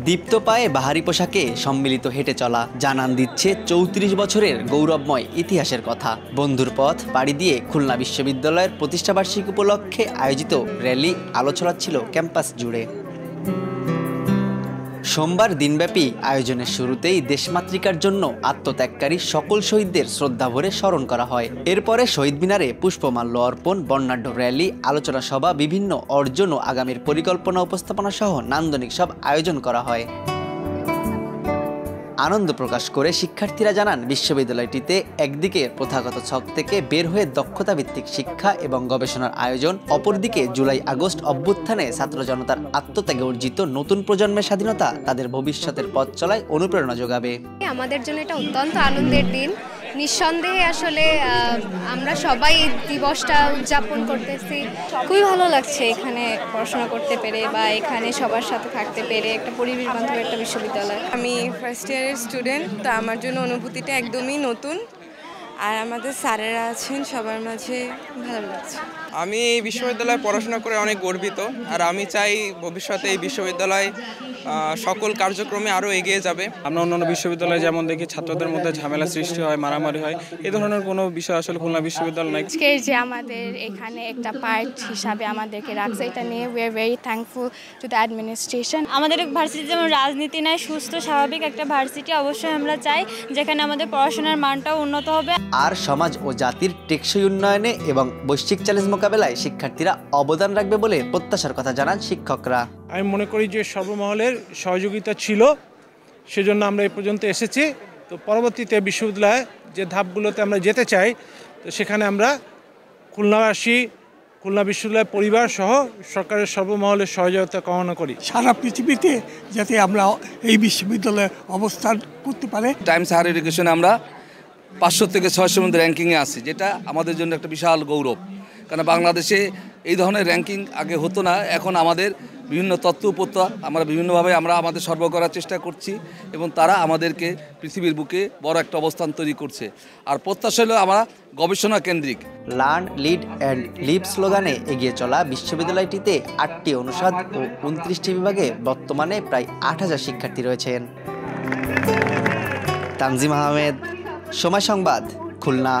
দীপ্ত পায়ে বাহারি পোশাকে সম্মিলিত হেঁটে চলা জানান দিচ্ছে ৩৪ বছরের গৌরবময় ইতিহাসের কথা। বন্ধুর পথ পাড়ি দিয়ে খুলনা বিশ্ববিদ্যালয়ের প্রতিষ্ঠাবার্ষিকী উপলক্ষে আয়োজিত র্যালি আলো ছড়াচ্ছিল ক্যাম্পাস জুড়ে। সোমবার দিনব্যাপী আয়োজনের শুরুতেই দেশমাতৃকার জন্য আত্মত্যাগকারী সকল শহীদদের শ্রদ্ধাভরে স্মরণ করা হয়। এরপরে শহীদ মিনারে পুষ্পমাল্য অর্পণ, বর্ণাঢ্য র্যালি, আলোচনা সভা, বিভিন্ন অর্জন ও আগামীর পরিকল্পনা উপস্থাপনা সহ নান্দনিক সব আয়োজন করা হয়। আনন্দ প্রকাশ করে শিক্ষার্থীরা জানান, বিশ্ববিদ্যালয়টিতে একদিকে প্রথাগত ছক থেকে বের হয়ে দক্ষতা ভিত্তিক শিক্ষা এবং গবেষণার আয়োজন, অপরদিকে জুলাই আগস্ট অভ্যুত্থানে ছাত্র জনতার আত্মত্যাগে অর্জিত নতুন প্রজন্মের স্বাধীনতা তাদের ভবিষ্যতের পথ চলায় অনুপ্রেরণা যোগাবে। আমাদের জন্য এটা অত্যন্ত আনন্দের দিন। নিঃসন্দেহে আসলে আমরা সবাই এই দিবসটা উদযাপন করতেছি। খুবই ভালো লাগছে এখানে পড়াশোনা করতে পেরে বা এখানে সবার সাথে থাকতে পেরে। একটা পরিবেশ বান্ধব একটা বিশ্ববিদ্যালয়। আমি ফার্স্ট ইয়ারের স্টুডেন্ট, তো আমার জন্য অনুভূতিটা একদমই নতুন। আর আমাদের স্যারেরা আছেন, সবার মাঝে ভালো লাগছে। আমি এই বিশ্ববিদ্যালয়ে পড়াশোনা করে অনেক গর্বিত, আর আমি চাই ভবিষ্যতে এই বিশ্ববিদ্যালয় সকল কার্যক্রমে আরও এগিয়ে যাবে। আমরা অন্যান্য বিশ্ববিদ্যালয়ে যেমন দেখি ছাত্রদের মধ্যে ঝামেলা সৃষ্টি হয়, মারামারি হয়, এই ধরনের কোনো বিষয় আসলে খুলনা বিশ্ববিদ্যালয় নাই। আজকে যে আমাদের এখানে একটা পার্ট হিসাবে আমাদেরকে রাখছে, এটা নিয়ে we are very thankful to the administration. আমাদের ভার্সিটি যেমন রাজনীতি নাই, সুস্থ স্বাভাবিক একটা ভার্সিটি অবশ্যই আমরা চাই, যেখানে আমাদের পড়াশোনার মানটাও উন্নত হবে। আর সমাজ ও জাতির টেকসই উন্নয়নে এবং বৈশ্বিক চ্যালেঞ্জ মোকাবেলায় শিক্ষার্থীরা অবদান রাখবে বলে প্রত্যাশার কথা জানান শিক্ষকরা। আমি মনে করি যে সর্বমহলের সহযোগিতা ছিল, সেজন্য আমরা এই পর্যন্ত এসেছি। তো পরবর্তীতে বিশ্ববিদ্যালয়ে যে ধাপগুলোতে আমরা যেতে চাই, তো সেখানে আমরা খুলনাবাসী, খুলনা বিশ্ববিদ্যালয় পরিবার সহ সরকারের সর্বমহলের সহযোগিতা কামনা করি। সারা পৃথিবীতে যাতে আমরা এই বিশ্ববিদ্যালয়ে অবস্থান করতে পারে। টাইমস হায়ার এডুকেশনে আমরা 500 থেকে 600 মধ্যে র্যাঙ্কিংয়ে আছি, যেটা আমাদের জন্য একটা বিশাল গৌরব। কারণ বাংলাদেশে এই ধরনের র্যাঙ্কিং আগে হতো না। এখন আমাদের বিভিন্ন তথ্য উপত্যা আমরা বিভিন্নভাবে আমাদের সরবরাহ করার চেষ্টা করছি, এবং তারা আমাদেরকে পৃথিবীর বুকে বড় একটা অবস্থান তৈরি করছে। আর প্রত্যাশা হলো আমরা গবেষণা কেন্দ্রিক। লার্ন, লিড অ্যান্ড লিভ স্লোগানে এগিয়ে চলা বিশ্ববিদ্যালয়টিতে 8টি অনুষদ ও 29টি বিভাগে বর্তমানে প্রায় 8000 শিক্ষার্থী রয়েছেন। তানজিম আহমেদ, সময় সংবাদ, খুলনা।